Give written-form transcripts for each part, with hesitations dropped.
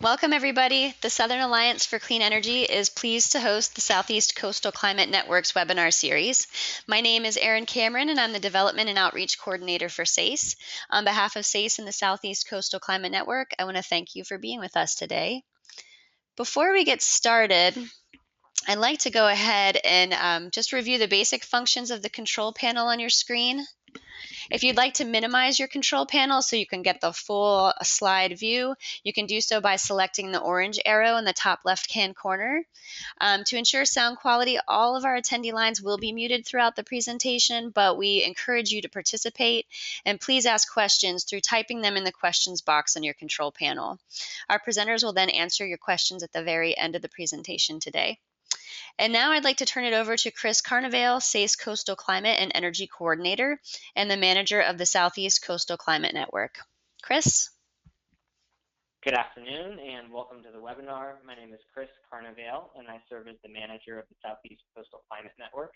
Welcome, everybody. The Southern Alliance for Clean Energy is pleased to host the Southeast Coastal Climate Network's webinar series. My name is Erin Cameron, and I'm the Development and Outreach Coordinator for SACE. On behalf of SACE and the Southeast Coastal Climate Network, I want to thank you for being with us today. Before we get started, I'd like to go ahead and just review the basic functions of the control panel on your screen. If you'd like to minimize your control panel so you can get the full slide view, you can do so by selecting the orange arrow in the top left-hand corner. To ensure sound quality, all of our attendee lines will be muted throughout the presentation, but we encourage you to participate, and please ask questions through typing them in the questions box on your control panel. Our presenters will then answer your questions at the very end of the presentation today. And now I'd like to turn it over to Chris Carnevale, SACE Coastal Climate and Energy Coordinator and the manager of the Southeast Coastal Climate Network. Chris? Good afternoon and welcome to the webinar. My name is Chris Carnevale and I serve as the manager of the Southeast Coastal Climate Network.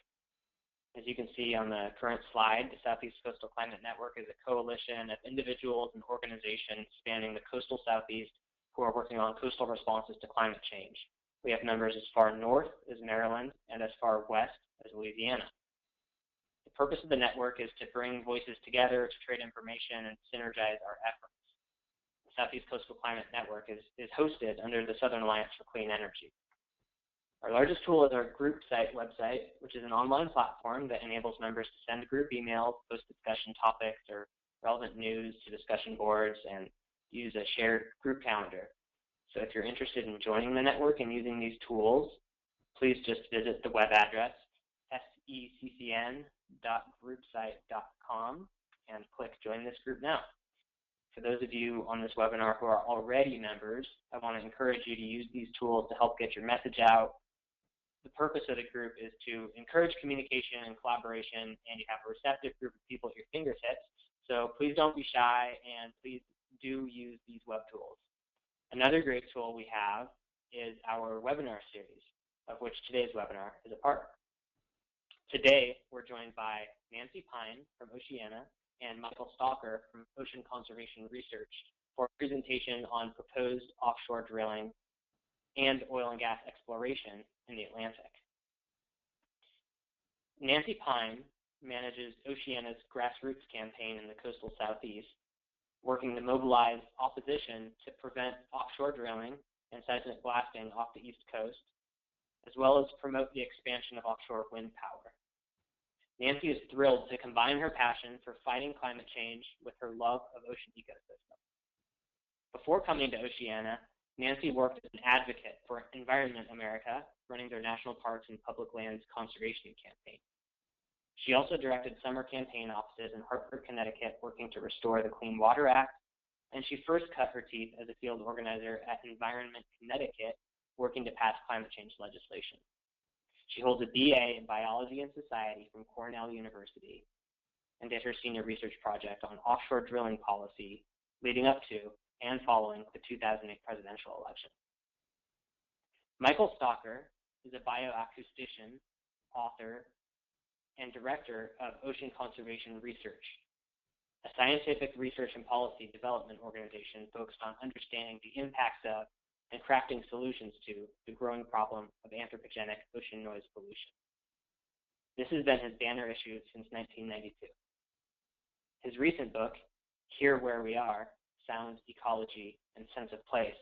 As you can see on the current slide, the Southeast Coastal Climate Network is a coalition of individuals and organizations spanning the coastal Southeast who are working on coastal responses to climate change. We have members as far north as Maryland and as far west as Louisiana. The purpose of the network is to bring voices together to trade information and synergize our efforts. The Southeast Coastal Climate Network is hosted under the Southern Alliance for Clean Energy. Our largest tool is our group site website, which is an online platform that enables members to send group emails, post discussion topics or relevant news to discussion boards, and use a shared group calendar. So if you're interested in joining the network and using these tools, please just visit the web address seccn.groupsite.com and click Join this group now. For those of you on this webinar who are already members, I want to encourage you to use these tools to help get your message out. The purpose of the group is to encourage communication and collaboration, and you have a receptive group of people at your fingertips. So please don't be shy, and please do use these web tools. Another great tool we have is our webinar series, of which today's webinar is a part. Today, we're joined by Nancy Pine from Oceana and Michael Stalker from Ocean Conservation Research for a presentation on proposed offshore drilling and oil and gas exploration in the Atlantic. Nancy Pine manages Oceana's grassroots campaign in the coastal Southeast, working to mobilize opposition to prevent offshore drilling and seismic blasting off the East Coast, as well as promote the expansion of offshore wind power. Nancy is thrilled to combine her passion for fighting climate change with her love of ocean ecosystems. Before coming to Oceana, Nancy worked as an advocate for Environment America, running their national parks and public lands conservation campaign. She also directed summer campaign offices in Hartford, Connecticut, working to restore the Clean Water Act, and she first cut her teeth as a field organizer at Environment Connecticut, working to pass climate change legislation. She holds a BA in Biology and Society from Cornell University and did her senior research project on offshore drilling policy leading up to and following the 2008 presidential election. Michael Stalker is a bioacoustician, author, and director of Ocean Conservation Research, a scientific research and policy development organization focused on understanding the impacts of and crafting solutions to the growing problem of anthropogenic ocean noise pollution. This has been his banner issue since 1992. His recent book, Here Where We Are, Sound, Ecology, and Sense of Place,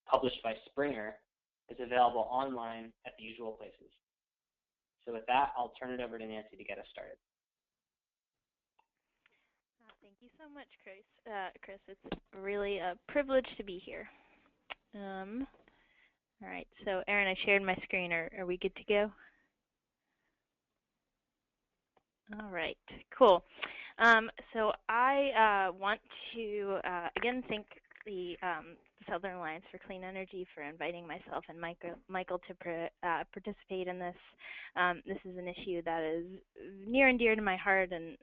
published by Springer, is available online at the usual places. So with that, I'll turn it over to Nancy to get us started. Thank you so much, Chris. It's really a privilege to be here. All right, so Erin, I shared my screen. Are we good to go? All right, cool. So I want to again thank the Southern Alliance for Clean Energy for inviting myself and Michael to participate in this. This is an issue that is near and dear to my heart, and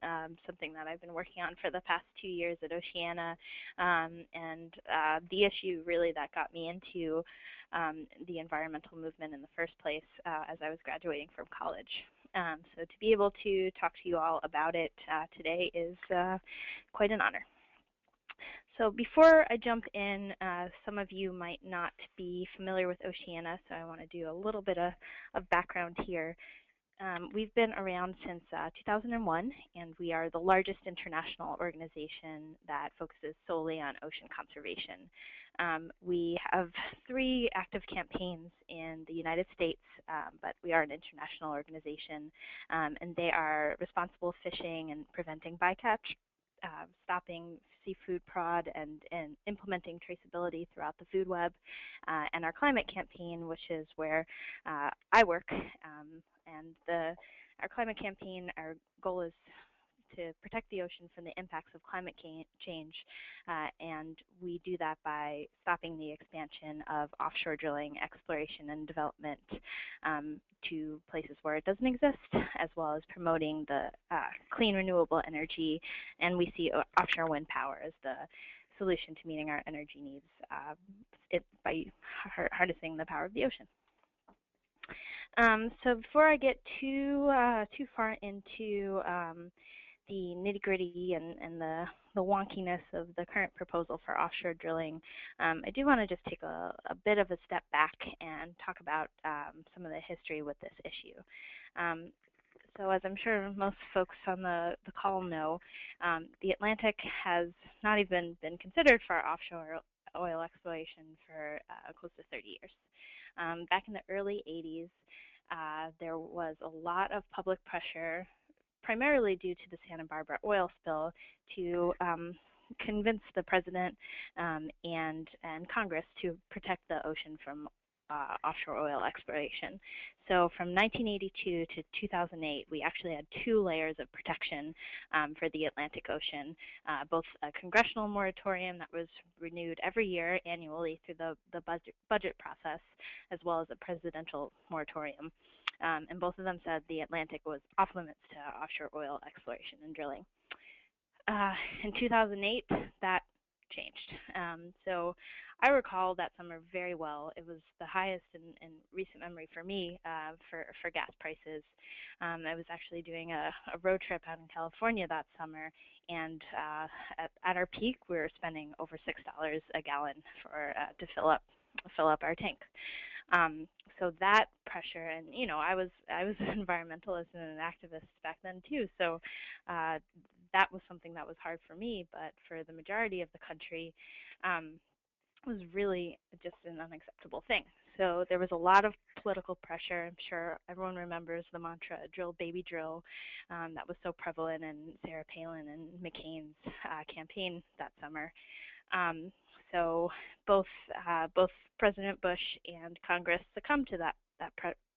something that I've been working on for the past 2 years at Oceana, and the issue really that got me into the environmental movement in the first place as I was graduating from college. So to be able to talk to you all about it today is quite an honor. So before I jump in, some of you might not be familiar with Oceana, so I want to do a little bit of background here. We've been around since 2001, and we are the largest international organization that focuses solely on ocean conservation. We have 3 active campaigns in the United States, but we are an international organization, and they are responsible fishing and preventing bycatch, stopping seafood prod, and implementing traceability throughout the food web, and our climate campaign, which is where I work. And our climate campaign, our goal is to protect the ocean from the impacts of climate change, and we do that by stopping the expansion of offshore drilling, exploration, and development to places where it doesn't exist, as well as promoting the clean renewable energy, and we see offshore wind power as the solution to meeting our energy needs by harnessing the power of the ocean. So before I get too far into the nitty-gritty and the wonkiness of the current proposal for offshore drilling, I do want to just take a bit of a step back and talk about some of the history with this issue. So as I'm sure most folks on the call know, the Atlantic has not even been considered for offshore oil exploration for close to 30 years. Back in the early 80s, there was a lot of public pressure, primarily due to the Santa Barbara oil spill, to convince the president and Congress to protect the ocean from offshore oil exploration. So from 1982 to 2008, we actually had 2 layers of protection for the Atlantic Ocean, both a congressional moratorium that was renewed every year annually through the budget process, as well as a presidential moratorium. And both of them said the Atlantic was off limits to offshore oil exploration and drilling. In 2008, that changed. So I recall that summer very well. It was the highest in recent memory for me for gas prices. I was actually doing a road trip out in California that summer, and at our peak, we were spending over $6 a gallon to fill up our tank. So that pressure, and I was an environmentalist and an activist back then too. So that was something that was hard for me, but for the majority of the country, was really just an unacceptable thing. So there was a lot of political pressure. I'm sure everyone remembers the mantra "drill, baby, drill," that was so prevalent in Sarah Palin and McCain's campaign that summer. So both President Bush and Congress succumbed to that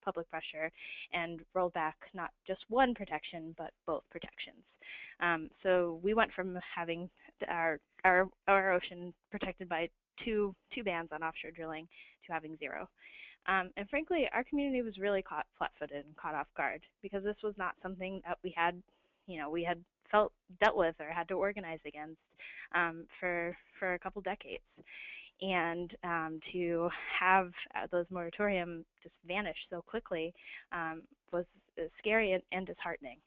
public pressure and rolled back not just one protection, but both protections. So we went from having our ocean protected by two bans on offshore drilling to having 0. And frankly, our community was really caught flat-footed and caught off guard, because this was not something that we had dealt with or had to organize against for a couple decades. And to have those moratorium just vanish so quickly was scary and disheartening.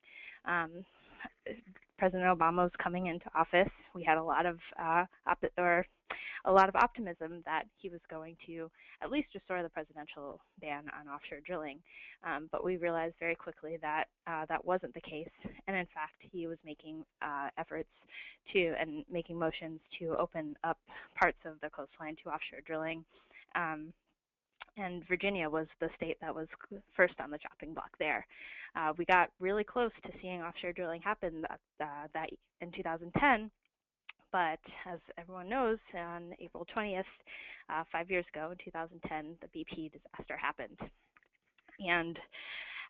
President Obama was coming into office. We had a lot of optimism that he was going to at least restore the presidential ban on offshore drilling, but we realized very quickly that that wasn't the case, and in fact, he was making efforts and making motions to open up parts of the coastline to offshore drilling. And Virginia was the state that was first on the chopping block there. We got really close to seeing offshore drilling happen that in 2010, but as everyone knows, on April 20th, 5 years ago, in 2010, the BP disaster happened. And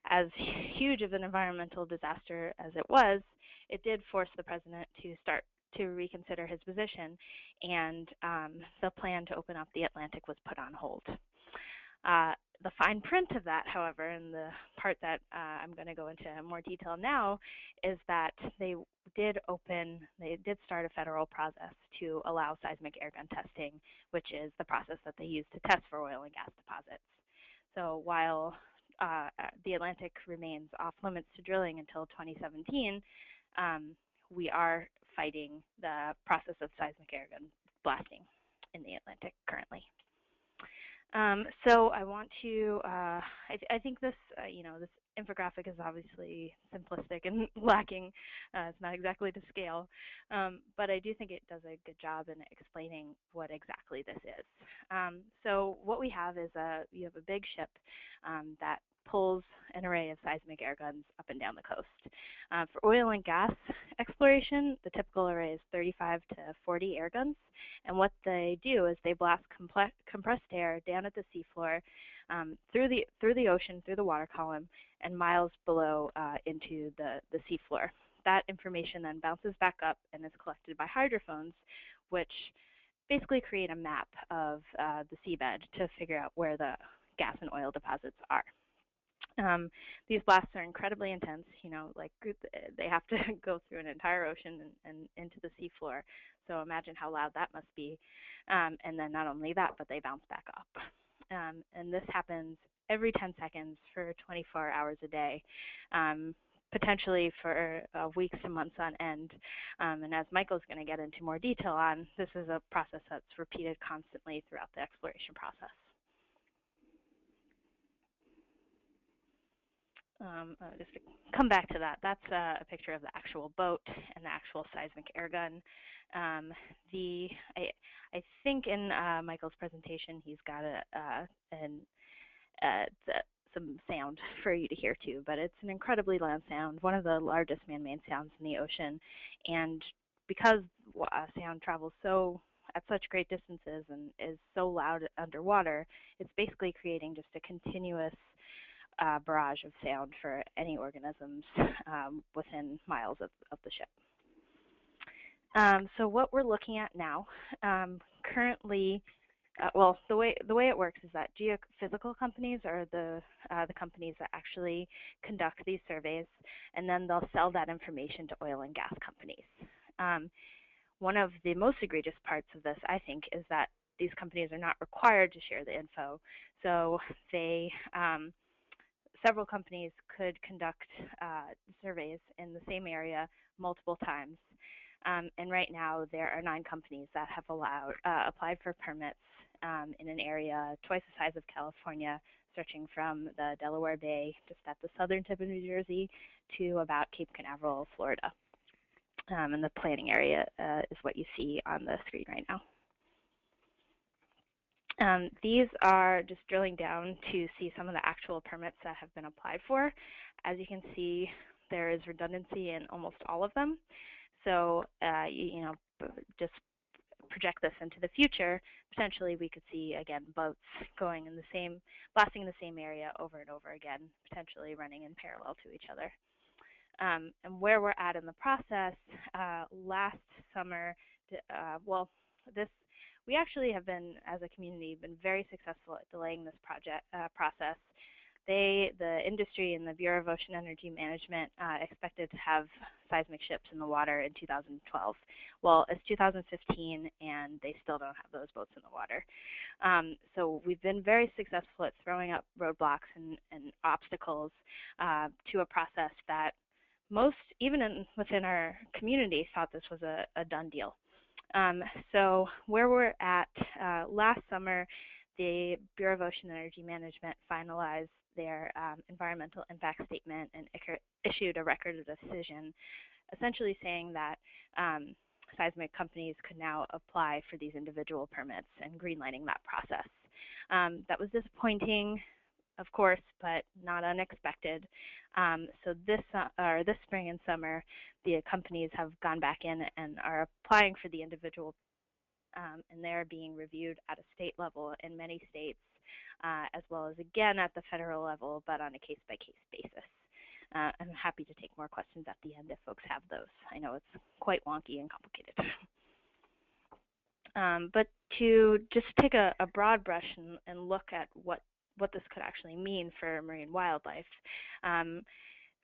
as huge of an environmental disaster as it was, it did force the president to start to reconsider his position, and the plan to open up the Atlantic was put on hold. The fine print of that, however, and the part that I'm going to go into more detail now, is that they did start a federal process to allow seismic airgun testing, which is the process that they use to test for oil and gas deposits. So while the Atlantic remains off limits to drilling until 2017, we are fighting the process of seismic air gun blasting in the Atlantic currently. So I want to, I think this, this infographic is obviously simplistic and lacking. It's not exactly to scale, but I do think it does a good job in explaining what exactly this is. So what we have is you have a big ship that pulls an array of seismic air guns up and down the coast. For oil and gas exploration, the typical array is 35 to 40 air guns. And what they do is they blast compressed air down at the seafloor, through the ocean, through the water column, and miles below into the seafloor. That information then bounces back up and is collected by hydrophones, which basically create a map of the seabed to figure out where the gas and oil deposits are. These blasts are incredibly intense, like they have to go through an entire ocean and into the seafloor. So imagine how loud that must be. And then not only that, but they bounce back up. And this happens every 10 seconds for 24 hours a day, potentially for weeks to months on end. And as Michael's going to get into more detail on, this is a process that's repeated constantly throughout the exploration process. Just to come back to that, that's a picture of the actual boat and the actual seismic air gun. I think in Michael's presentation, he's got some sound for you to hear too, but it's an incredibly loud sound, one of the largest man-made sounds in the ocean. And because sound travels at such great distances and is so loud underwater, it's basically creating just a continuous barrage of sound for any organisms within miles of the ship. So what we're looking at now, currently, well, the way it works is that geophysical companies are the companies that actually conduct these surveys, and then they'll sell that information to oil and gas companies. One of the most egregious parts of this, I think, is that these companies are not required to share the info. So several companies could conduct surveys in the same area multiple times. And right now, there are 9 companies that have applied for permits in an area twice the size of California, stretching from the Delaware Bay, just at the southern tip of New Jersey, to about Cape Canaveral, Florida. And the planning area is what you see on the screen right now. These are just drilling down to see some of the actual permits that have been applied for. As you can see, there is redundancy in almost all of them. So, just project this into the future. Potentially, we could see, again, boats going in blasting in the same area over and over again, potentially running in parallel to each other. And where we're at in the process, last summer, we actually have been, as a community, been very successful at delaying this process. The industry and the Bureau of Ocean Energy Management expected to have seismic ships in the water in 2012. Well, it's 2015, and they still don't have those boats in the water. So we've been very successful at throwing up roadblocks and obstacles to a process that most, even within our community, thought this was a done deal. So where we're at, last summer, the Bureau of Ocean Energy Management finalized their environmental impact statement and issued a record of decision, essentially saying that seismic companies could now apply for these individual permits and greenlighting that process. That was disappointing, of course, but not unexpected. So this spring and summer, the companies have gone back in and are applying for the individual, and they're being reviewed at a state level in many states, as well as again at the federal level, but on a case-by-case basis. I'm happy to take more questions at the end if folks have those. I know it's quite wonky and complicated. But to just take a broad brush and look at what this could actually mean for marine wildlife.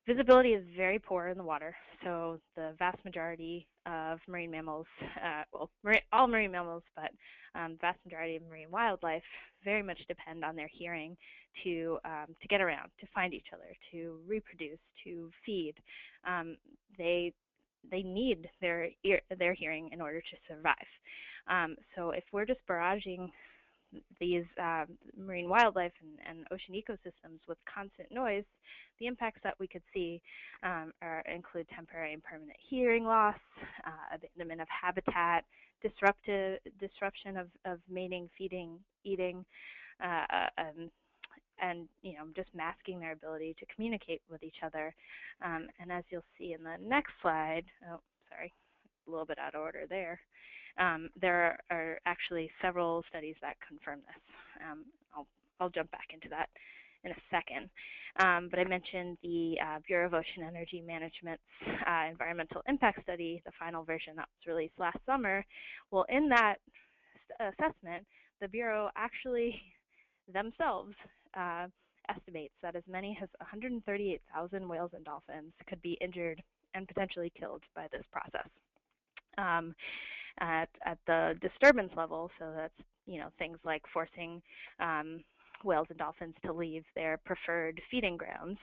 Visibility is very poor in the water, so the vast majority of marine mammals, all marine mammals, but the vast majority of marine wildlife very much depend on their hearing to get around, to find each other, to reproduce, to feed. They need their hearing in order to survive. So if we're just barraging these marine wildlife and ocean ecosystems with constant noise, the impacts that we could see include temporary and permanent hearing loss, abandonment of habitat, disruption of mating, feeding, eating, and just masking their ability to communicate with each other. And as you'll see in the next slide, oh, sorry, a little bit out of order there. There are actually several studies that confirm this. I'll jump back into that in a second. But I mentioned the Bureau of Ocean Energy Management's environmental impact study, the final version that was released last summer. Well, in that assessment, the Bureau actually themselves estimates that as many as 138,000 whales and dolphins could be injured and potentially killed by this process. At the disturbance level, so that's things like forcing whales and dolphins to leave their preferred feeding grounds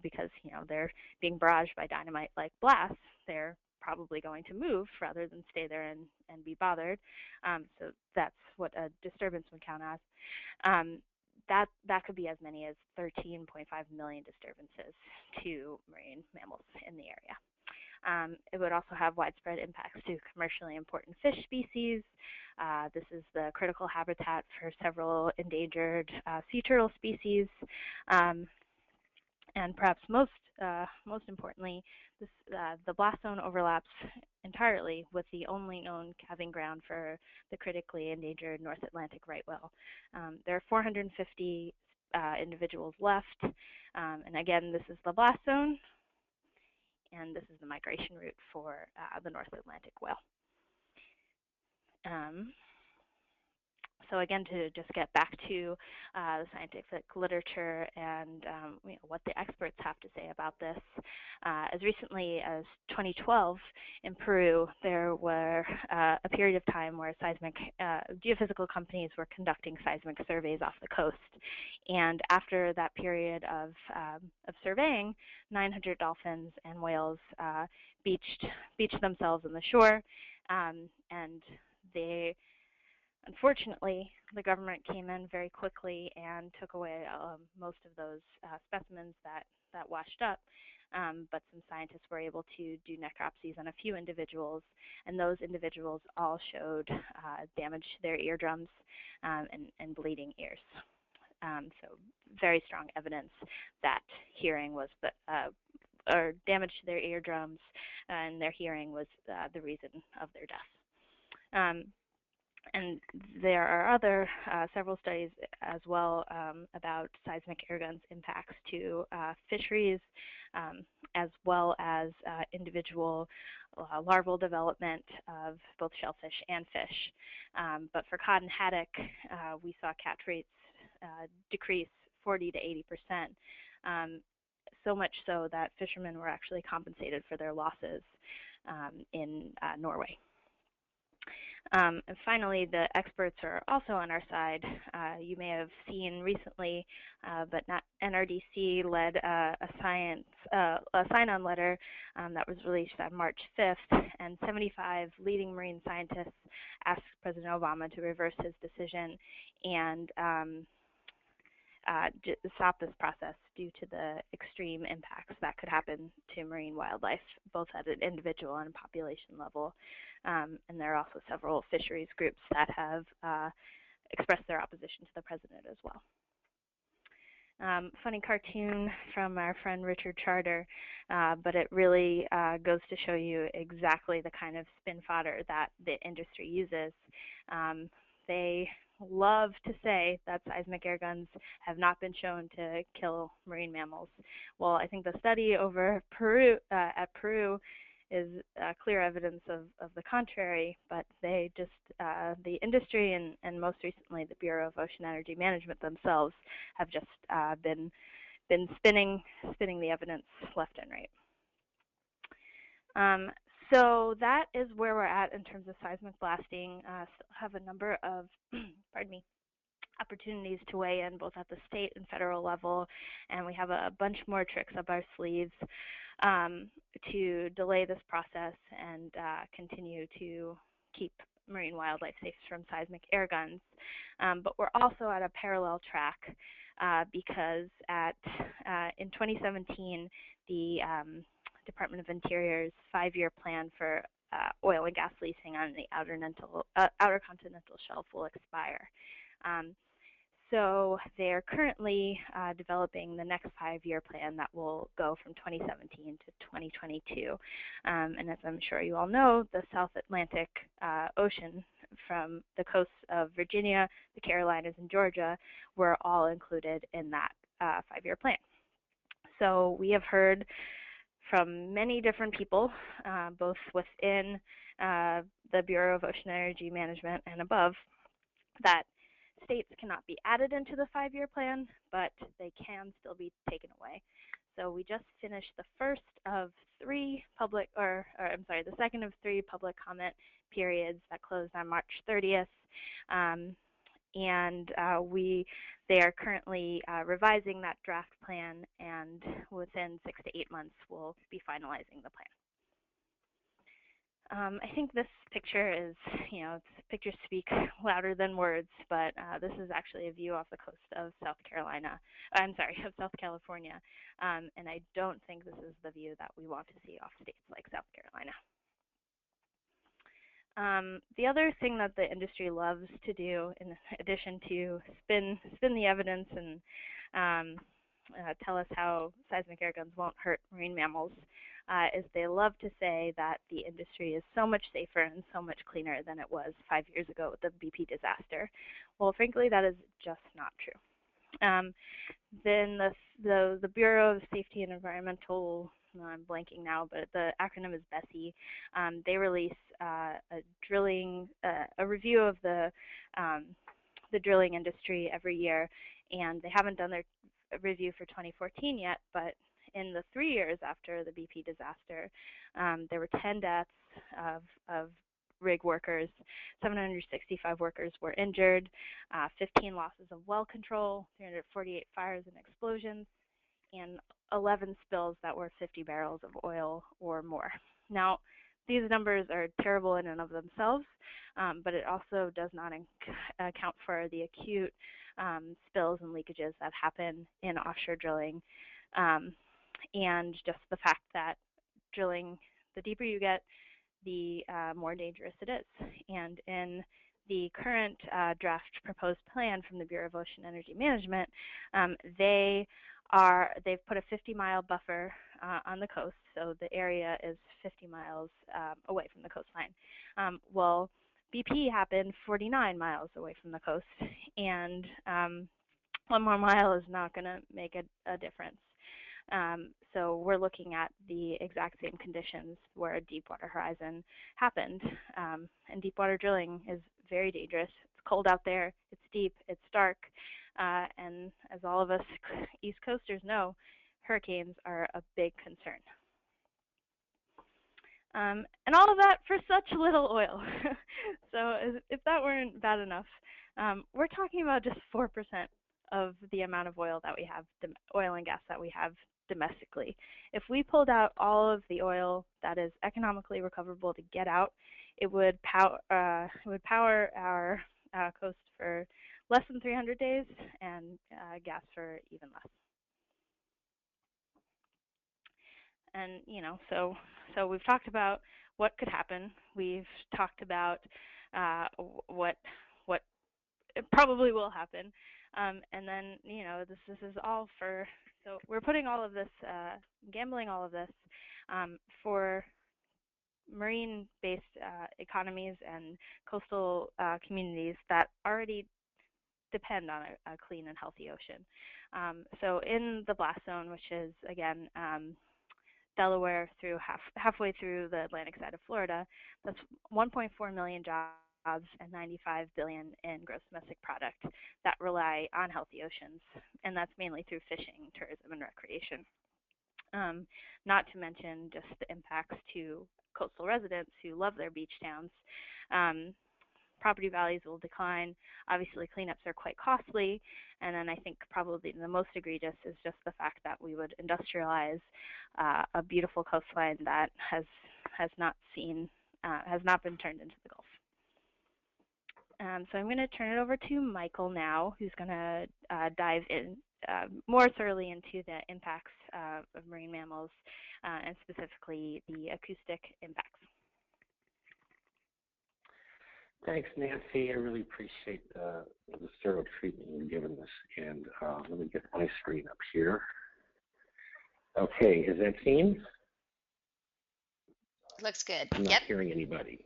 because they're being barraged by dynamite-like blasts. They're probably going to move rather than stay there and be bothered. So that's what a disturbance would count as. That could be as many as 13.5 million disturbances to marine mammals in the area. It would also have widespread impacts to commercially important fish species. This is the critical habitat for several endangered sea turtle species. And perhaps most importantly, the blast zone overlaps entirely with the only known calving ground for the critically endangered North Atlantic right whale. There are 450 individuals left. And again, this is the blast zone. And this is the migration route for the North Atlantic whale. So again, to just get back to the scientific literature and what the experts have to say about this, as recently as 2012 in Peru, there were a period of time where geophysical companies were conducting seismic surveys off the coast. And after that period of surveying, 900 dolphins and whales beached themselves on the shore, and unfortunately, the government came in very quickly and took away most of those specimens that washed up. But some scientists were able to do necropsies on a few individuals, and those individuals all showed damage to their eardrums and bleeding ears. So very strong evidence that hearing was or damage to their eardrums and their hearing was the reason of their death. And there are other several studies as well about seismic air guns' impacts to fisheries, as well as individual larval development of both shellfish and fish. But for cod and haddock, we saw catch rates decrease 40 to 80%, so much so that fishermen were actually compensated for their losses in Norway. And finally, the experts are also on our side. You may have seen recently, but not NRDC led a sign-on letter that was released on March 5th, and 75 leading marine scientists asked President Obama to reverse his decision and stop this process due to the extreme impacts that could happen to marine wildlife, both at an individual and population level. And there are also several fisheries groups that have expressed their opposition to the president as well. Funny cartoon from our friend Richard Charter, but it really goes to show you exactly the kind of spin fodder that the industry uses. They love to say that seismic air guns have not been shown to kill marine mammals. Well, I think the study over at Peru is clear evidence of the contrary, but they just, the industry and most recently the Bureau of Ocean Energy Management themselves have just been spinning the evidence left and right. So that is where we're at in terms of seismic blasting. Still have a number of, pardon me, opportunities to weigh in both at the state and federal level, and we have a bunch more tricks up our sleeves to delay this process and continue to keep marine wildlife safe from seismic air guns. But we're also at a parallel track because in 2017, the Department of Interior's 5-year plan for oil and gas leasing on the outer continental shelf will expire. So they're currently developing the next 5-year plan that will go from 2017 to 2022. And as I'm sure you all know, the South Atlantic Ocean from the coasts of Virginia, the Carolinas, and Georgia were all included in that 5-year plan. So we have heard from many different people, both within the Bureau of Ocean Energy Management and above, that states cannot be added into the 5-year plan, but they can still be taken away. So we just finished the first of 3 public, the second of 3 public comment periods that closed on March 30th. They are currently revising that draft plan, and within 6 to 8 months, we'll be finalizing the plan. I think this picture is, pictures speak louder than words, but this is actually a view off the coast of South California. And I don't think this is the view that we want to see off states like South Carolina. The other thing that the industry loves to do, in addition to spin the evidence and tell us how seismic air guns won't hurt marine mammals, is they love to say that the industry is so much safer and so much cleaner than it was 5 years ago with the BP disaster. Well, frankly, that is just not true. Then the Bureau of Safety and Environmental, I'm blanking now, but the acronym is BSEE. They release a review of the drilling industry every year, and they haven't done their review for 2014 yet, but in the 3 years after the BP disaster, there were 10 deaths of rig workers, 765 workers were injured, 15 losses of well control, 348 fires and explosions, and 11 spills that were 50 barrels of oil or more. Now, these numbers are terrible in and of themselves, but it also does not account for the acute spills and leakages that happen in offshore drilling, and just the fact that drilling, the deeper you get, the more dangerous it is. And in the current draft proposed plan from the Bureau of Ocean Energy Management, they've put a 50-mile buffer on the coast, so the area is 50 miles away from the coastline. Well, BP happened 49 miles away from the coast, and 1 more mile is not going to make a difference. So we're looking at the exact same conditions where a Deepwater Horizon happened. And deepwater drilling is very dangerous. It's cold out there, it's deep, it's dark, and as all of us East Coasters know, hurricanes are a big concern. And all of that for such little oil. So if that weren't bad enough, we're talking about just 4% of the amount of oil that we have, oil and gas that we have domestically. If we pulled out all of the oil that is economically recoverable to get out, it would power our coast for less than 300 days and gas for even less. And so we've talked about what could happen. We've talked about what probably will happen, and then this is all for. So we're putting all of this, gambling all of this for marine-based economies and coastal communities that already depend on a clean and healthy ocean. So in the blast zone, which is again Delaware through halfway through the Atlantic side of Florida, that's 1.4 million jobs and $95 billion in gross domestic product that rely on healthy oceans, and that's mainly through fishing, tourism, and recreation. Not to mention just the impacts to coastal residents who love their beach towns. property values will decline. Obviously, cleanups are quite costly, and then I think probably the most egregious is just the fact that we would industrialize a beautiful coastline that has not been turned into the Gulf. So I'm going to turn it over to Michael now, who's going to dive in more thoroughly into the impacts of marine mammals and specifically the acoustic impacts. Thanks, Nancy. I really appreciate the thorough treatment you've given us. And let me get my screen up here. Okay, is that seen? Looks good. I'm not hearing anybody.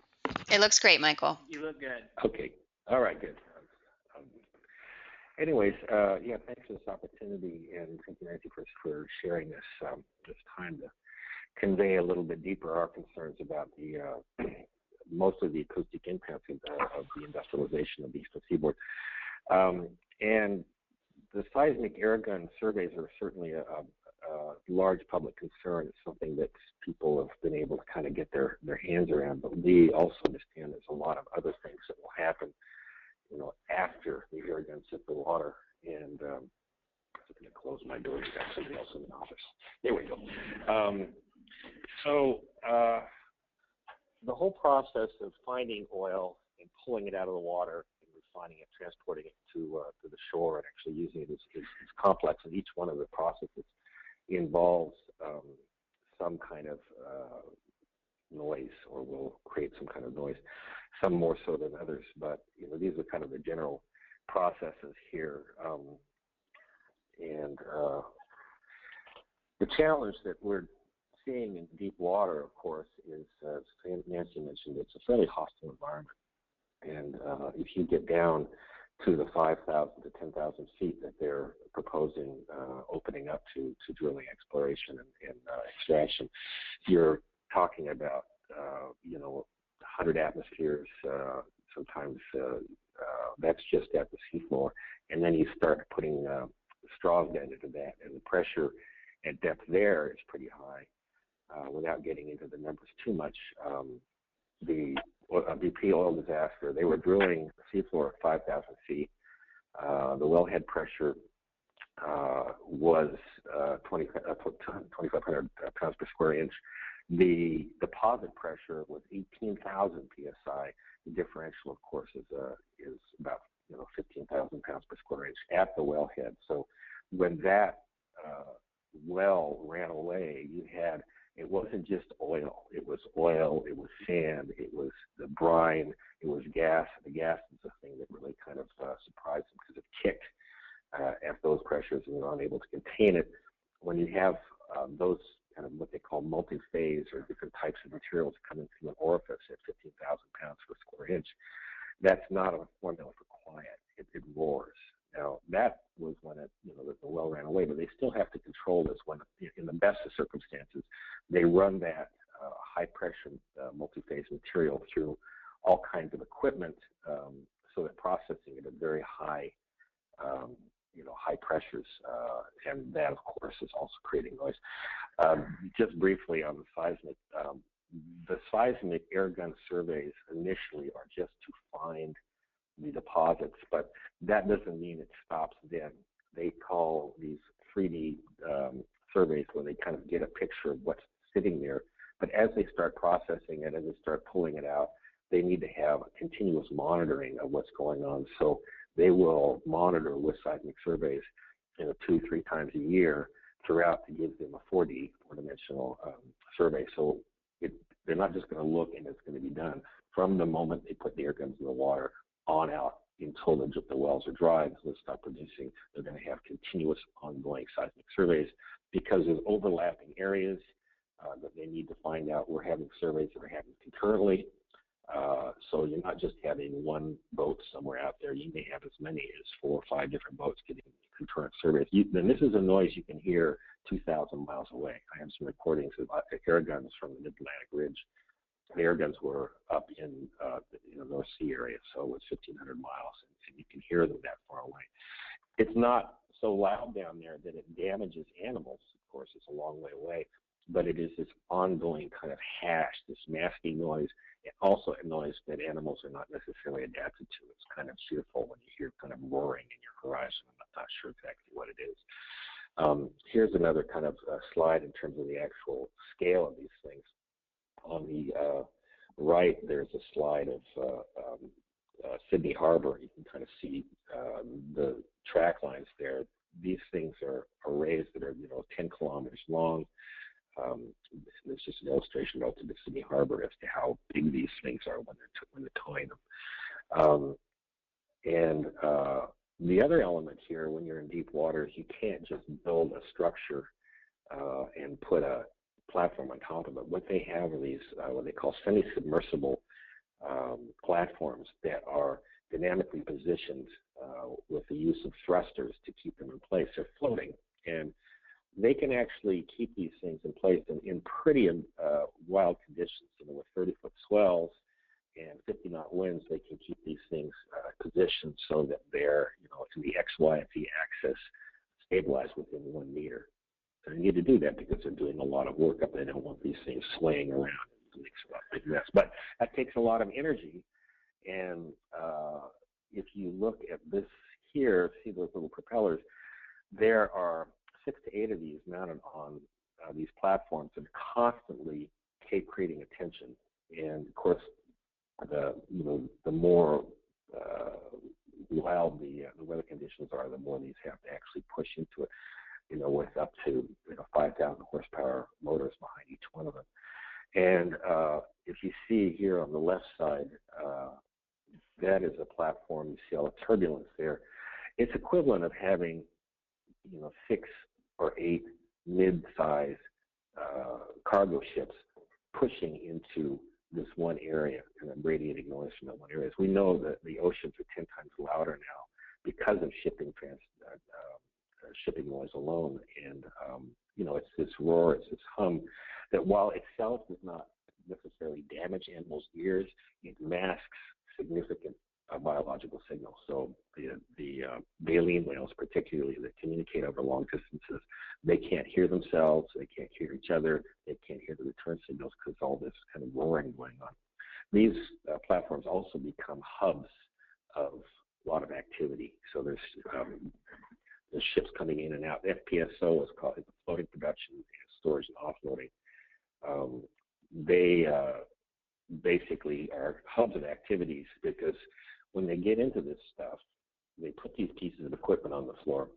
It looks great, Michael. You look good. Okay. All right, good. Anyways, yeah, thanks for this opportunity, and thank you, Nancy, for sharing this time to convey a little bit deeper our concerns about the mostly the acoustic impacts of the industrialization of the Eastern Seaboard. And the seismic airgun surveys are certainly a large public concern. It's something that people have been able to kind of get their hands around, but we also understand there's a lot of other things that will happen, you know, after the air guns hit the water. And I'm going to close my door. I've got somebody else in the office. There we go. The whole process of finding oil and pulling it out of the water and refining it, transporting it to the shore, and actually using it is complex. And each one of the processes involves some kind of noise, or will create some kind of noise. Some more so than others, but you know, these are kind of the general processes here. The challenge that we're seeing in deep water, of course, is, as Nancy mentioned, it's a fairly hostile environment. And if you get down to the 5,000 to 10,000 feet that they're proposing opening up to drilling, exploration, and extraction, you're talking about, you know, 100 atmospheres, sometimes that's just at the seafloor. And then you start putting strong bend into that, and the pressure at depth there is pretty high. Without getting into the numbers too much, the BP oil disaster, they were drilling the seafloor at 5,000 feet. The wellhead pressure was 2,500 pounds per square inch. The deposit pressure was 18,000 psi. The differential, of course, is about 15,000 pounds per square inch at the wellhead. So when that well ran away, you had, it wasn't just oil. It was sand, it was the brine, it was gas. The gas is the thing that really kind of surprised them, because it kicked at those pressures and you're unable to contain it. When you have those kind of what they call multi-phase, or different types of materials coming through an orifice at 15,000 pounds per square inch, that's not a formula for quiet. It roars. Now, that was when the well ran away, but they still have to control this when, in the best of circumstances, they run that high-pressure multi-phase material through all kinds of equipment, so that processing it at very high, high pressures, and that, of course, is also creating noise. Just briefly on the seismic air gun surveys initially are just to find the deposits, but that doesn't mean it stops then. They call these 3D surveys where they kind of get a picture of what's sitting there. But as they start processing it, as they start pulling it out, they need to have a continuous monitoring of what's going on. So they will monitor with seismic surveys 2-3 times a year throughout to give them a 4D, four-dimensional survey. So they're not just going to look and it's going to be done. From the moment they put the air guns in the water on out until the wells are dry, until they stop producing, they're going to have continuous ongoing seismic surveys, because there's overlapping areas that they need to find out. We're having surveys that are happening concurrently. So you're not just having one boat somewhere out there. You may have as many as 4 or 5 different boats getting concurrent surveys. And this is a noise you can hear 2,000 miles away. I have some recordings of air guns from the Mid-Atlantic Ridge. The air guns were up in the North Sea area, so it's 1,500 miles, and you can hear them that far away. It's not so loud down there that it damages animals. Of course, it's a long way away, but it is this ongoing kind of hash, this masking noise, and also a noise that animals are not necessarily adapted to. It's kind of fearful when you hear kind of roaring in your horizon. I'm not sure exactly what it is. Here's another kind of slide in terms of the actual scale of these things. On the right, there's a slide of Sydney Harbor. You can kind of see the track lines there. These things are arrays that are 10 kilometers long. It's just an illustration relative to Sydney Harbor as to how big these things are when they're towing them. And the other element here, when you're in deep waters, you can't just build a structure and put a platform on top of it. What they have are these what they call semi-submersible platforms that are dynamically positioned with the use of thrusters to keep them in place. They're floating, and they can actually keep these things in place in pretty wild conditions. With 30-foot swells and 50-knot winds, they can keep these things positioned so that they're in the X, Y, and Z axis stabilized within 1 meter. And they need to do that because they're doing a lot of work up there. They don't want these things swaying around and makes a big mess. But that takes a lot of energy. And if you look at this here, see those little propellers, there are 6 to 8 of these mounted on these platforms and constantly creating attention. And of course, the more wild the weather conditions are, the more these have to actually push into it. With up to 5,000 horsepower motors behind each one of them. And if you see here on the left side, that is a platform. You see all the turbulence there. It's equivalent of having 6 or 8 mid-size cargo ships pushing into this one area and then radiating noise from that one area. As we know that the oceans are 10 times louder now because of shipping noise alone, and it's this roar, it's this hum that while itself does not necessarily damage animals' ears, it masks significant biological signals. So the baleen whales, particularly, that communicate over long distances, they can't hear themselves, they can't hear each other, they can't hear the return signals because all this kind of roaring going on. These platforms also become hubs of a lot of activity. So there's ships coming in and out. FPSO is called floating production, storage, and offloading. They basically are hubs of activities because when they get into this stuff, they put these pieces of equipment on the floor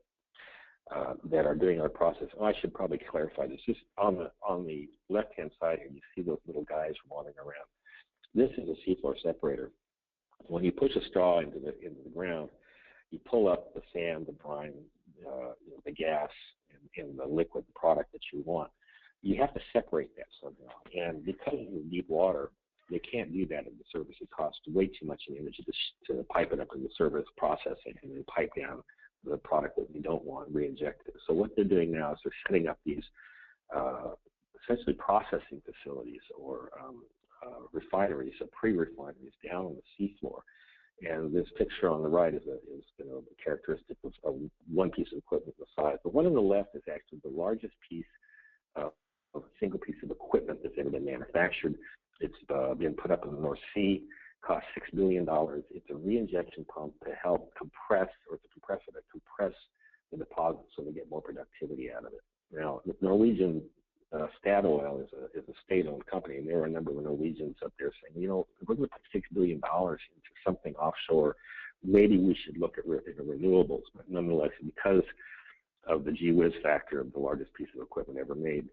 that are doing our process. Oh, I should probably clarify this. Just on the left-hand side here, you see those little guys wandering around. This is a seafloor separator. When you push a straw into the ground, you pull up the sand, the brine, the gas, and the liquid product that you want. You have to separate that somehow. And because of deep water, they can't do that in the surface. It costs way too much energy to pipe it up in the surface, process it, and then pipe down the product that you don't want, re-inject it. So what they're doing now is they're setting up these essentially processing facilities or refineries, so pre-refineries down on the seafloor. And this picture on the right is a characteristic of one piece of equipment the size. The one on the left is actually the largest piece of a single piece of equipment that's ever been manufactured. It's been put up in the North Sea, cost $6 billion. It's a re-injection pump to help compress, or it's a compressor that compress the deposit so they get more productivity out of it. Now, Norwegian Statoil is a state-owned company, and there are a number of Norwegians up there saying, if we're going to put $6 billion into something offshore, maybe we should look at renewables. But nonetheless, because of the gee whiz factor of the largest piece of equipment ever made,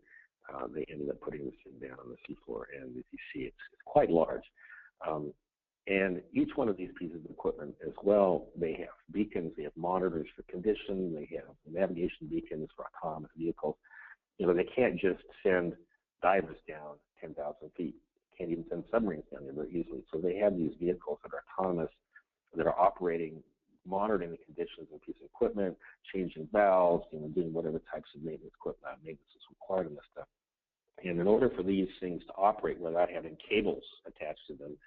they ended up putting this thing down on the seafloor, and as you see, it's quite large. And each one of these pieces of equipment as well, they have beacons, they have monitors for condition, they have navigation beacons for autonomous vehicles. They can't just send divers down 10,000 feet. Can't even send submarines down there very easily. So they have these vehicles that are autonomous, that are operating, monitoring the conditions of a piece of equipment, changing valves, doing whatever types of maintenance is required in this stuff. And in order for these things to operate without having cables attached to them,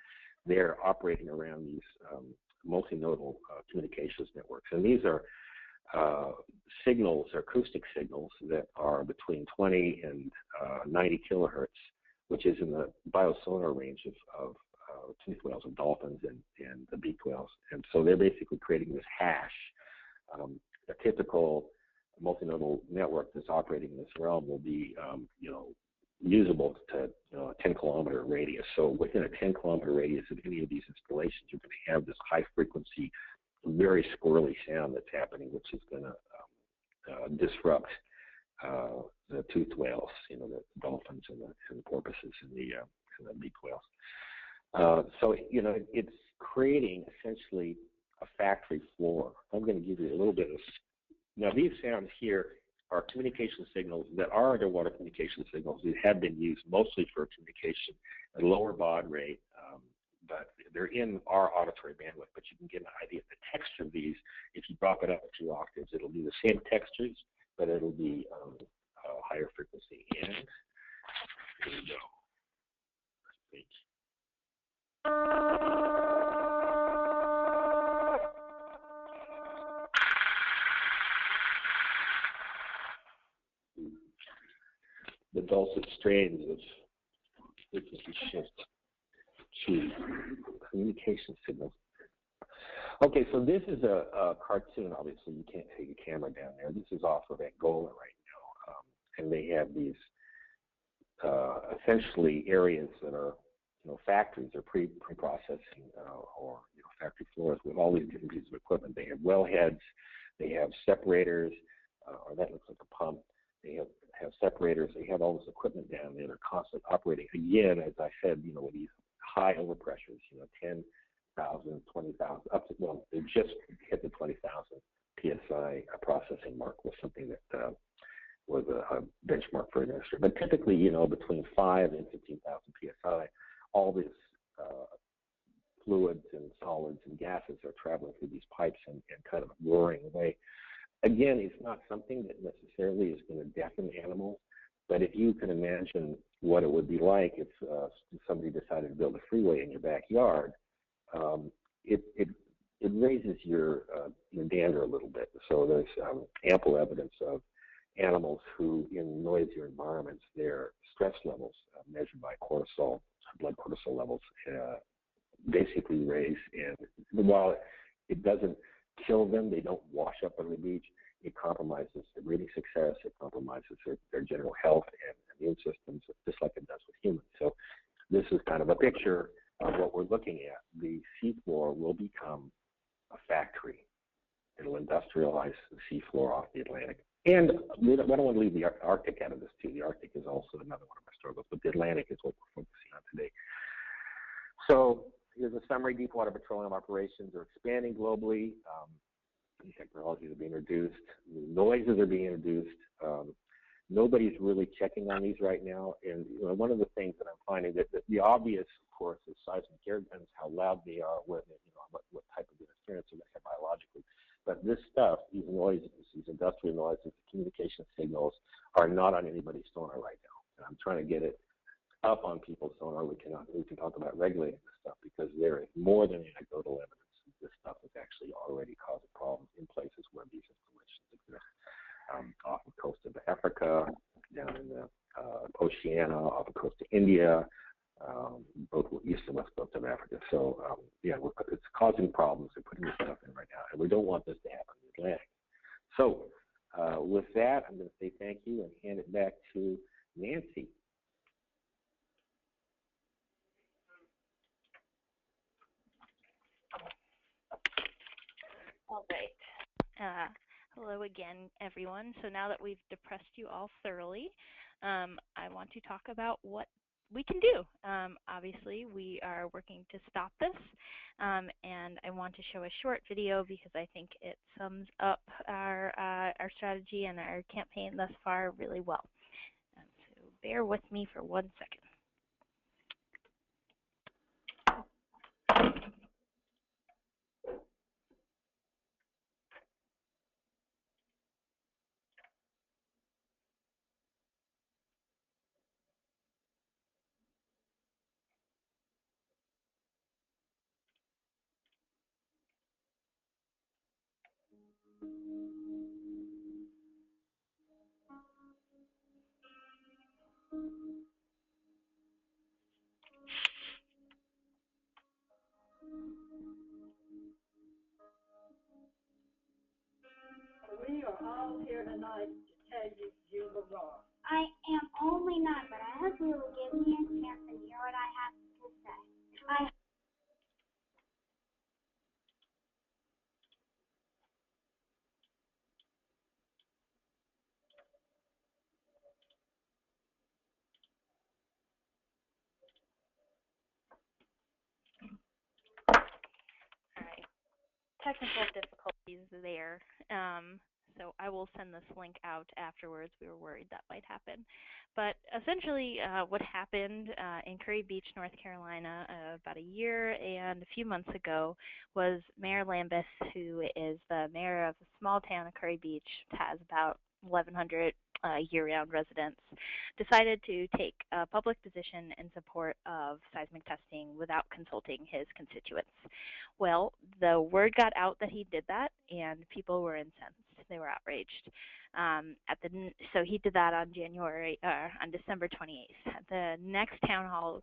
they're operating around these multinodal communications networks. And these are signals, or acoustic signals, that are between 20 and 90 kilohertz, which is in the biosonar range of tooth whales and dolphins and the beaked whales. And so they're basically creating this hash. A typical multinodal network that's operating in this realm will be, usable to a 10-kilometer radius. So within a 10-kilometer radius of any of these installations, you're going to have this high-frequency, very squirrely sound that's happening, which is going to disrupt the toothed whales, the dolphins and the porpoises and the beaked whales. So it's creating essentially a factory floor. I'm going to give you a little bit of. Now these sounds here are communication signals that are underwater communication signals that have been used mostly for communication at a lower baud rate, but they're in our auditory bandwidth. But you can get an idea of the texture of these. If you drop it up a few octaves, it'll be the same textures, but it'll be higher frequency. And here we go. The dulcet strains of frequency shift to communication signals. Okay, so this is a cartoon. Obviously, you can't take a camera down there. This is off of Angola right now, and they have these essentially areas that are, factories or pre-processing or factory floors with all these different pieces of equipment. They have wellheads, they have separators, or that looks like a pump. They have separators. They have all this equipment down there. They're constantly operating. Again, as I said, with these high overpressures, 10,000, 20,000, up to, they just hit the 20,000 PSI processing mark, was something that was a benchmark for industry. But typically, between 5,000 and 15,000 PSI, all this fluids and solids and gases are traveling through these pipes and kind of roaring away. Again, it's not something that necessarily is going to deafen animals, but if you can imagine what it would be like if somebody decided to build a freeway in your backyard, it raises your dander a little bit. So there's ample evidence of animals who, in noisier environments, their stress levels measured by cortisol, blood cortisol levels, basically raise. And while it doesn't kill them, they don't wash up on the beach, it compromises their breathing success, it compromises their general health and immune systems, just like it does with humans. So this is kind of a picture of what we're looking at. The seafloor will become a factory. It'll industrialize the seafloor off the Atlantic. And we don't want to leave the Arctic out of this too. The Arctic is also another one of our struggles, but the Atlantic is what we're focusing on today. So here's a summary. Deepwater petroleum operations are expanding globally. New technologies are being introduced. New noises are being introduced. Nobody's really checking on these right now. And one of the things that I'm finding that the obvious, of course, is seismic air guns, how loud they are, what type of interference they have biologically. But this stuff, these noises, these industrial noises, communication signals, are not on anybody's sonar right now. And I'm trying to get it up on people's sonar. We can talk about regulating this stuff, because there is more than anecdotal evidence. This stuff is actually already causing problems in places where these installations exist. Off the coast of Africa, down in the Oceania, off the coast of India, both east and west coast of Africa. So it's causing problems. They're putting this stuff in right now, and we don't want this to happen in the Atlantic. So with that, I'm going to say thank you and hand it back to Nancy. All right. Hello again, everyone. So now that we've depressed you all thoroughly, I want to talk about what we can do. Obviously, we are working to stop this, and I want to show a short video because I think it sums up our strategy and our campaign thus far really well. So bear with me for 1 second. We are all here tonight to tell you you were wrong. I am only 9, but I hope you will give me a chance and hear what I have to say. All right. Technical difficulties there. So I will send this link out afterwards. We were worried that might happen. But essentially what happened in Kure Beach, North Carolina about a year and a few months ago was Mayor Lambeth, who is the mayor of a small town of Kure Beach, has about 1,100 year-round residents, decided to take a public position in support of seismic testing without consulting his constituents. Well, the word got out that he did that, and people were incensed. They were outraged. So he did that on December 28th. At the next town hall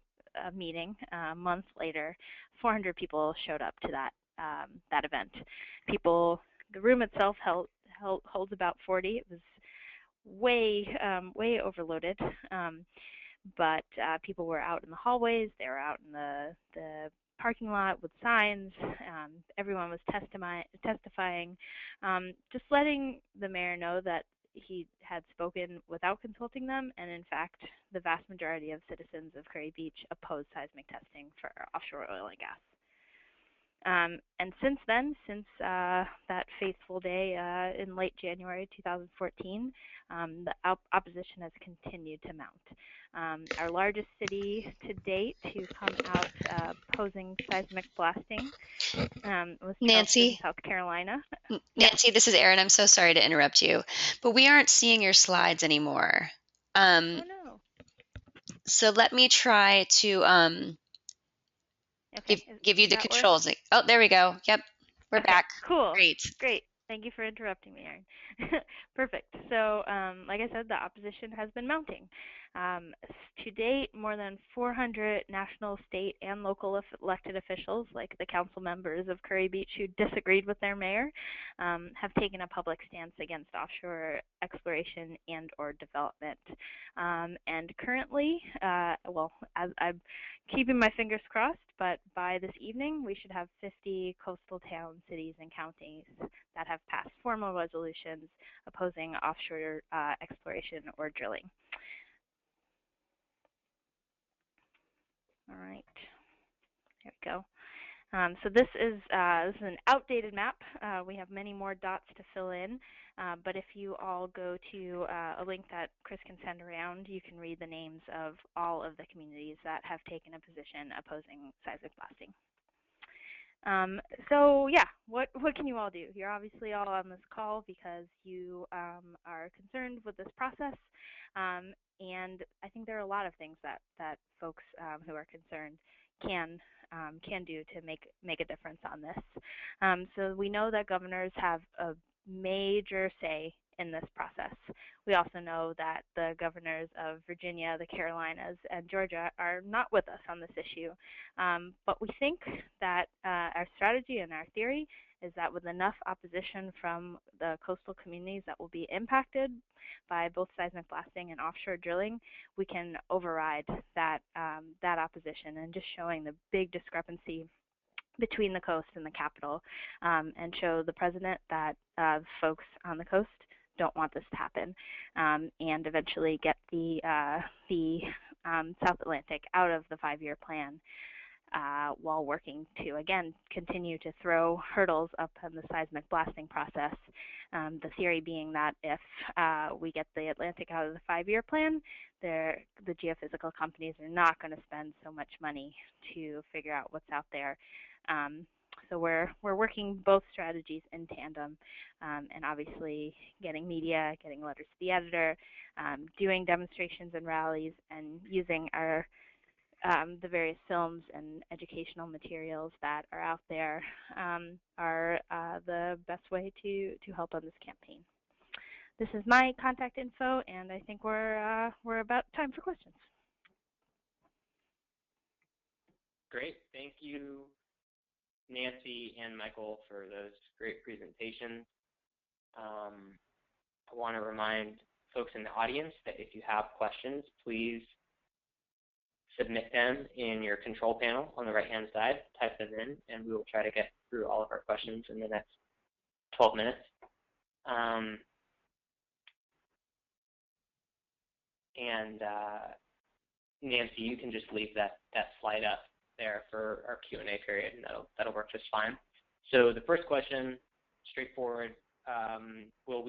meeting, a month later, 400 people showed up to that event. The room itself holds about 40. It was way overloaded. But people were out in the hallways. They were out in the parking lot with signs. Everyone was testifying, just letting the mayor know that he had spoken without consulting them, and in fact, the vast majority of citizens of Kure Beach oppose seismic testing for offshore oil and gas. And since then, since that fateful day in late January 2014, the opposition has continued to mount. Our largest city to date to come out opposing seismic blasting was Charleston, South Carolina. Nancy, this is Erin. I'm so sorry to interrupt you, but we aren't seeing your slides anymore. Oh, no. So let me try to give you the controls. Work? Oh, there we go. Yep, we're back. Cool. Great. Thank you for interrupting me, Erin. Perfect. So, like I said, the opposition has been mounting. To date, more than 400 national, state, and local elected officials, like the council members of Kure Beach who disagreed with their mayor, have taken a public stance against offshore exploration and or development. And currently, well, as I'm keeping my fingers crossed, but by this evening, we should have 50 coastal towns, cities, and counties that have passed formal resolutions opposing offshore exploration or drilling. All right, there we go. So this is an outdated map. We have many more dots to fill in, but if you all go to a link that Chris can send around, you can read the names of all of the communities that have taken a position opposing seismic blasting. So yeah, what can you all do? You're obviously all on this call because you are concerned with this process, and I think there are a lot of things that folks who are concerned can do to make a difference on this. So we know that governors have a major say in this process. We also know that the governors of Virginia, the Carolinas, and Georgia are not with us on this issue. But we think that our strategy and our theory is that with enough opposition from the coastal communities that will be impacted by both seismic blasting and offshore drilling, we can override that opposition, and just showing the big discrepancy between the coast and the capital, and show the president that folks on the coast don't want this to happen, and eventually get the South Atlantic out of the 5-year plan, while working to, again, continue to throw hurdles up in the seismic blasting process. The theory being that if we get the Atlantic out of the 5-year plan, the geophysical companies are not going to spend so much money to figure out what's out there. So we're working both strategies in tandem, and obviously getting media, getting letters to the editor, doing demonstrations and rallies, and using our the various films and educational materials that are out there are the best way to help on this campaign. this is my contact info, and I think we're about time for questions. Great, thank you, Nancy and Michael, for those great presentations. I want to remind folks in the audience that if you have questions, please submit them in your control panel on the right-hand side, type them in, and we will try to get through all of our questions in the next 12 minutes. Nancy, you can just leave that slide up there for our Q&A period, and that'll work just fine. So the first question, straightforward, will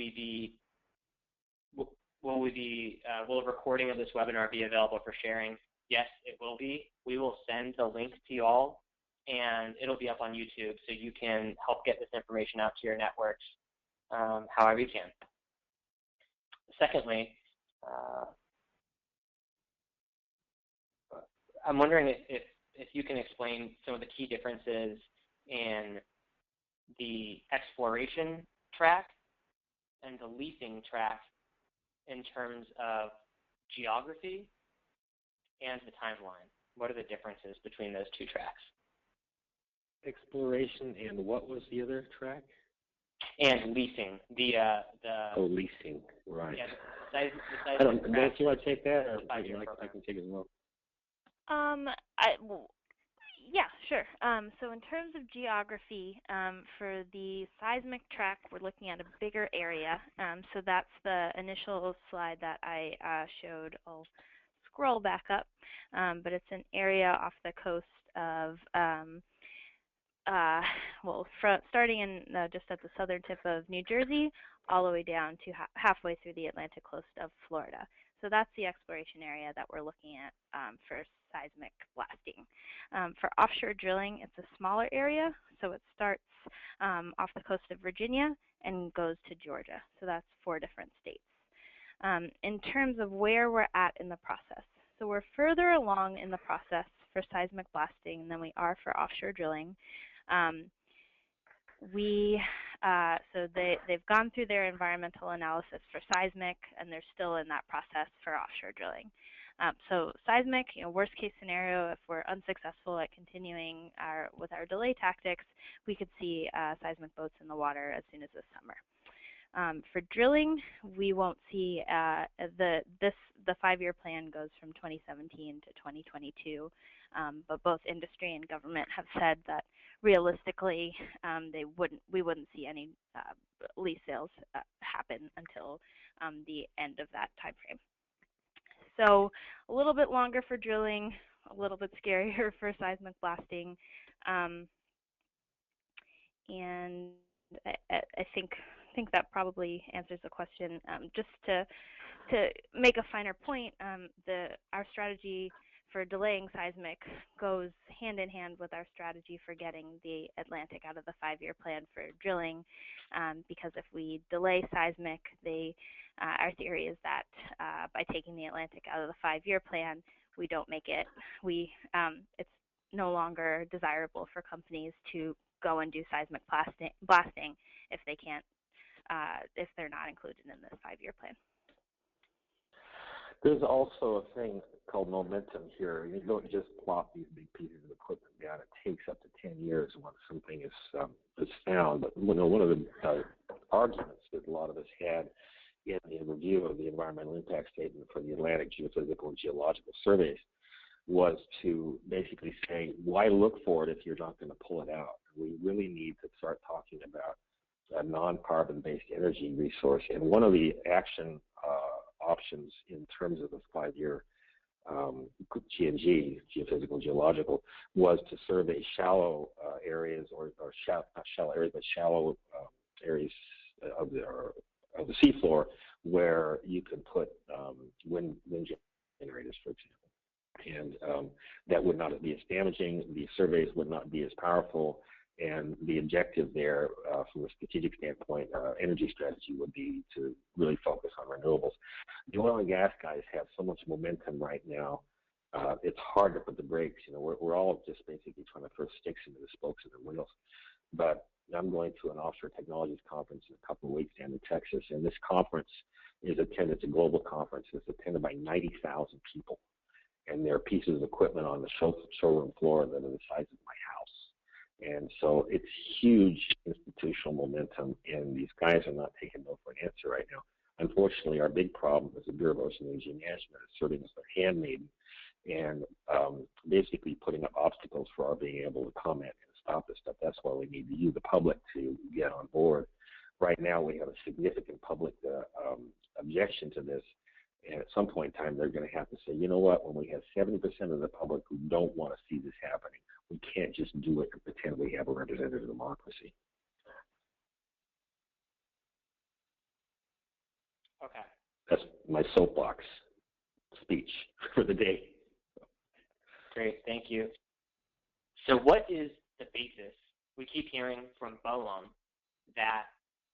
a recording of this webinar be available for sharing? Yes, it will be. We will send the link to you all, and it'll be up on YouTube, so you can help get this information out to your networks however you can. Secondly, I'm wondering if you can explain some of the key differences in the exploration track and the leasing track in terms of geography and the timeline. What are the differences between those two tracks? Exploration and what was the other track? And leasing. Leasing, right. Yeah, the Nancy, you want to take that, or I can take it as well? Yeah, sure. So in terms of geography, for the seismic track, we're looking at a bigger area. So that's the initial slide that I showed. I'll scroll back up, but it's an area off the coast of, starting in just at the southern tip of New Jersey, all the way down to halfway through the Atlantic coast of Florida. So that's the exploration area that we're looking at for seismic blasting. For offshore drilling, it's a smaller area, so it starts off the coast of Virginia and goes to Georgia. So that's 4 different states. In terms of where we're at in the process, so we're further along in the process for seismic blasting than we are for offshore drilling. So they've gone through their environmental analysis for seismic, and they're still in that process for offshore drilling. So seismic, worst case scenario, if we're unsuccessful at continuing with our delay tactics, we could see seismic boats in the water as soon as this summer. For drilling, we won't see the 5-year plan goes from 2017 to 2022, but both industry and government have said that realistically we wouldn't see any lease sales happen until the end of that time frame. So a little bit longer for drilling, a little bit scarier for seismic blasting, and I think that probably answers the question. Just to make a finer point, our strategy for delaying seismic goes hand in hand with our strategy for getting the Atlantic out of the 5-year plan for drilling, because if we delay seismic, our theory is that by taking the Atlantic out of the 5-year plan, we don't make it. It's no longer desirable for companies to go and do seismic blasting if they can't, if they're not included in this 5-year plan. There's also a thing called momentum here. You don't just plop these big pieces of equipment down. It takes up to 10 years once something is found. But one of the arguments that a lot of us had in the review of the environmental impact statement for the Atlantic Geophysical and Geological Surveys was to basically say, why look for it if you're not going to pull it out? We really need to start talking about a non-carbon-based energy resource. And one of the action options in terms of the 5-year GNG, geophysical, geological, was to survey shallow areas, not shallow areas, but shallow areas of the seafloor where you can put wind generators, for example. And that would not be as damaging. The surveys would not be as powerful. And the objective there, from a strategic standpoint, energy strategy would be to really focus on renewables. The oil and gas guys have so much momentum right now it's hard to put the brakes. You know, we're all just basically trying to throw sticks into the spokes of the wheels. But I'm going to an offshore technologies conference in a couple of weeks down in Texas, and this conference is attended. It's a global conference. It's attended by 90,000 people, and there are pieces of equipment on the showroom floor that are the size of my house. And so it's huge institutional momentum, and these guys are not taking no for an answer right now. Unfortunately, our big problem is the Bureau of Ocean Energy Management is serving as their handmaiden and basically putting up obstacles for our being able to comment and stop this stuff. That's why we need you, the public, to get on board. Right now, we have a significant public objection to this, and at some point in time, they're going to have to say, you know what, when we have 70% of the public who don't want to see this happening, we can't just do it and pretend we have a representative democracy. Okay. That's my soapbox speech for the day. Great, thank you. So what is the basis? We keep hearing from BOEM that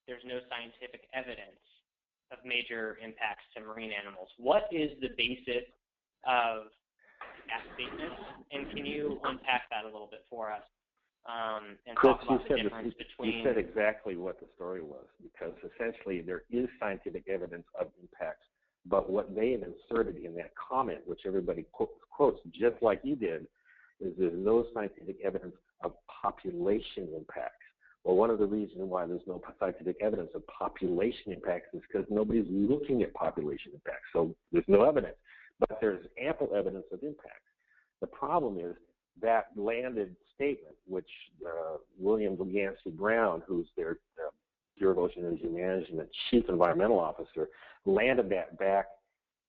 there's no scientific evidence of major impacts to marine animals. What is the basis of that statement? And can you unpack that a little bit for us and Chris, talk about the difference between... You said exactly what the story was, because essentially there is scientific evidence of impacts, but what they have inserted in that comment, which everybody quotes just like you did, is there's no scientific evidence of population impacts. Well, one of the reasons why there's no scientific evidence of population impacts is because nobody's looking at population impacts. So there's no evidence, but there's ample evidence of impacts. The problem is that landed statement, which William Yancey Brown, who's their Bureau of Ocean Energy Management Chief Environmental Officer, landed that back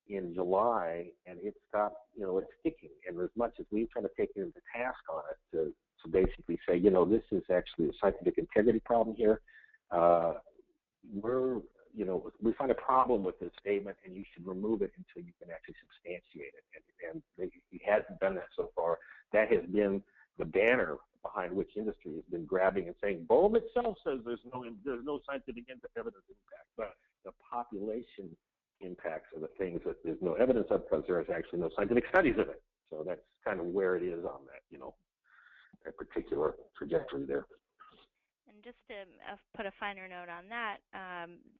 in July, and it stopped, you know, it's sticking. And as much as we try to take him to task on it to basically say, you know, this is actually a scientific integrity problem here, we find a problem with this statement, and you should remove it until you can actually substantiate it. And he hasn't done that so far. That has been the banner behind which industry has been grabbing and saying, BOEM itself says there's no scientific evidence impact, but the population impacts are the things that there's no evidence of because there is actually no scientific studies of it. So that's kind of where it is on that, you know, that particular trajectory there. And just to put a finer note on that,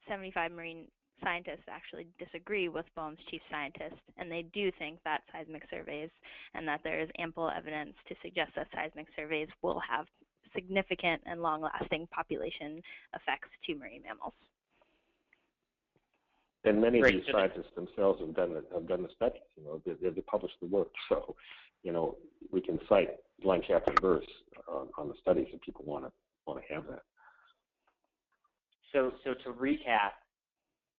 75 marine scientists actually disagree with BOEM's chief scientist, and they do think that seismic surveys and that there is ample evidence to suggest that seismic surveys will have significant and long-lasting population effects to marine mammals. And many of these scientists themselves have done the studies. You know, they've published the work. So, you know, we can cite line, chapter, and verse on the studies if people want to have that. So to recap,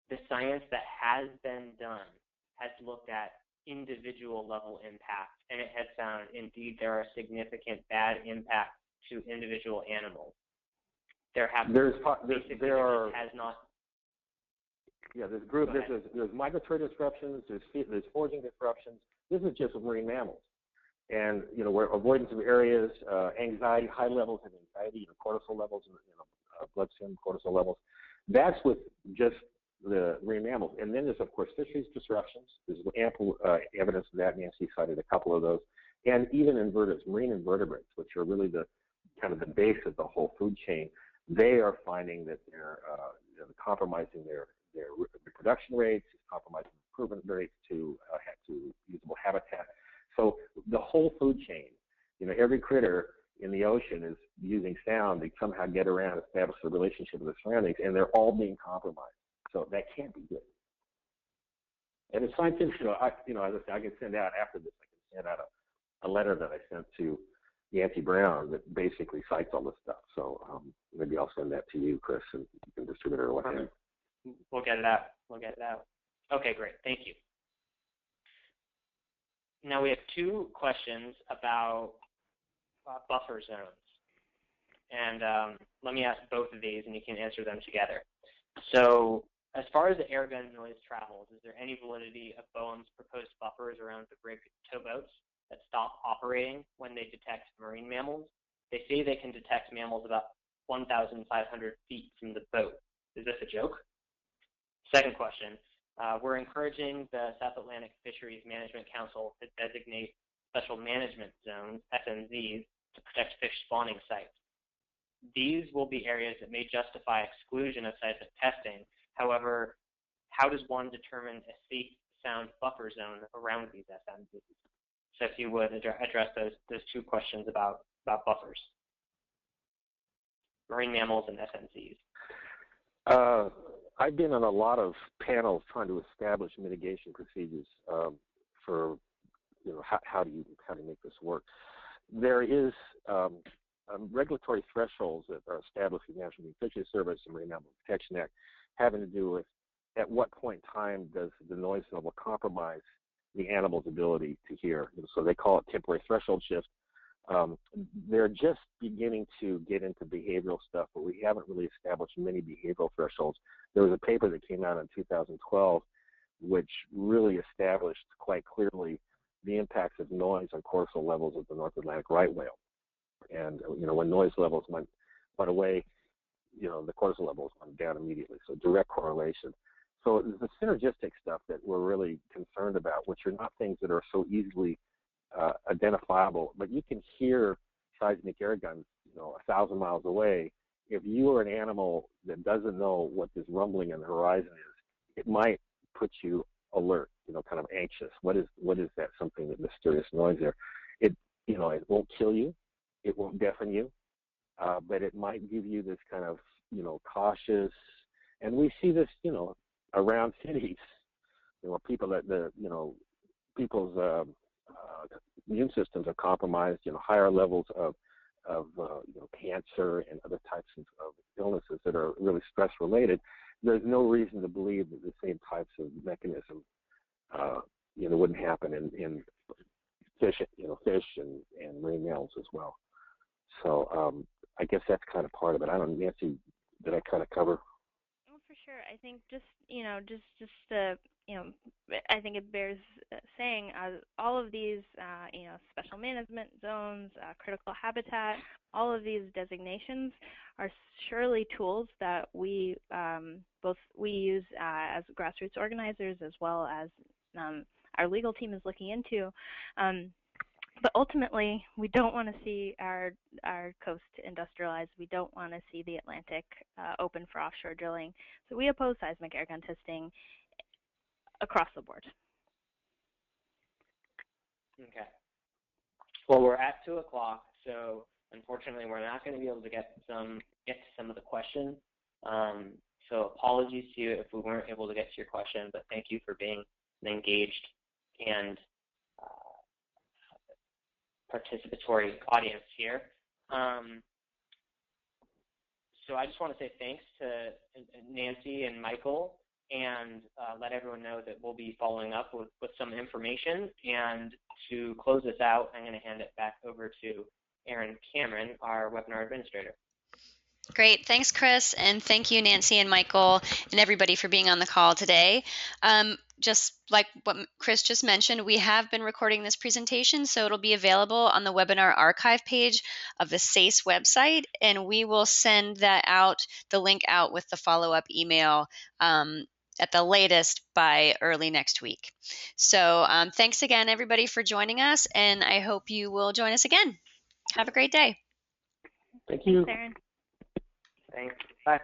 the science that has been done has looked at individual level impact, and it has found indeed there are significant bad impacts to individual animals. There's migratory disruptions, there's foraging disruptions. This is just marine mammals. And, you know, where avoidance of areas, anxiety, high levels of anxiety, cortisol levels, blood serum cortisol levels, that's with just the marine mammals. And then there's, of course, fisheries disruptions. There's ample evidence of that. Nancy cited a couple of those. And even invertebrates, marine invertebrates, which are really the kind of the base of the whole food chain, they are finding that they're compromising their reproduction rates, compromising improvement rates to usable habitat. So the whole food chain, you know, every critter in the ocean is using sound to somehow get around, establish a relationship with the surroundings, and they're all being compromised. So that can't be good. And it's scientific, as I said, I can send out after this, I can send out a letter that I sent to Yancey Brown that basically cites all this stuff. So maybe I'll send that to you, Chris, and you can distribute it or whatever. We'll get it out. Okay, great. Thank you. Now we have two questions about buffer zones. And let me ask both of these, and you can answer them together. So as far as the airgun noise travels, is there any validity of BOEM's proposed buffers around the rig towboats that stop operating when they detect marine mammals? They say they can detect mammals about 1,500 feet from the boat. Is this a joke? Second question, We're encouraging the South Atlantic Fisheries Management Council to designate special management zones, SMZs, to protect fish spawning sites. These will be areas that may justify exclusion of seismic testing. However, how does one determine a safe sound buffer zone around these SMZs? So if you would address those two questions about buffers, marine mammals and SMZs. I've been on a lot of panels trying to establish mitigation procedures for, how do you make this work. There is regulatory thresholds that are established in the National Marine Fisheries Service and Marine Mammal Protection Act, having to do with at what point in time does the noise level compromise the animal's ability to hear. So they call it temporary threshold shift. They're just beginning to get into behavioral stuff, but we haven't really established many behavioral thresholds. There was a paper that came out in 2012 which really established quite clearly the impacts of noise on coastal levels of the North Atlantic right whale. And when noise levels went away, the coastal levels went down immediately. So direct correlation. So it's the synergistic stuff that we're really concerned about, which are not things that are so easily identifiable, but you can hear seismic air guns, 1,000 miles away. If you are an animal that doesn't know what this rumbling on the horizon is, it might put you alert, kind of anxious. What is that? Something, that mysterious noise there? It won't kill you, it won't deafen you, but it might give you this kind of, cautious. And we see this, around cities, people that people's immune systems are compromised, higher levels of cancer and other types of illnesses that are really stress related. There's no reason to believe that the same types of mechanism, wouldn't happen in fish, and marine mammals as well. So I guess that's kind of part of it. I don't know, Nancy, did I kind of cover? Well, for sure. I think I think it bears saying all of these, special management zones, critical habitat, all of these designations are surely tools that we use as grassroots organizers, as well as our legal team is looking into. But ultimately, we don't want to see our coast industrialized. We don't want to see the Atlantic open for offshore drilling. So we oppose seismic air gun testing across the board. Okay. Well, we're at 2 o'clock, so unfortunately, we're not going to be able to get to some of the questions. So apologies to you if we weren't able to get to your question, but thank you for being an engaged and participatory audience here. So I just want to say thanks to Nancy and Michael, and let everyone know that we'll be following up with some information. And to close this out, I'm going to hand it back over to Erin Cameron, our webinar administrator. Great. Thanks, Chris. And thank you, Nancy and Michael, and everybody for being on the call today. Just like what Chris just mentioned, we have been recording this presentation, so it'll be available on the webinar archive page of the SACE website, and we will send that out, the link out with the follow-up email at the latest by early next week. So thanks again, everybody, for joining us, and I hope you will join us again. Have a great day. Thank you. Thanks, Erin. Thanks. Bye.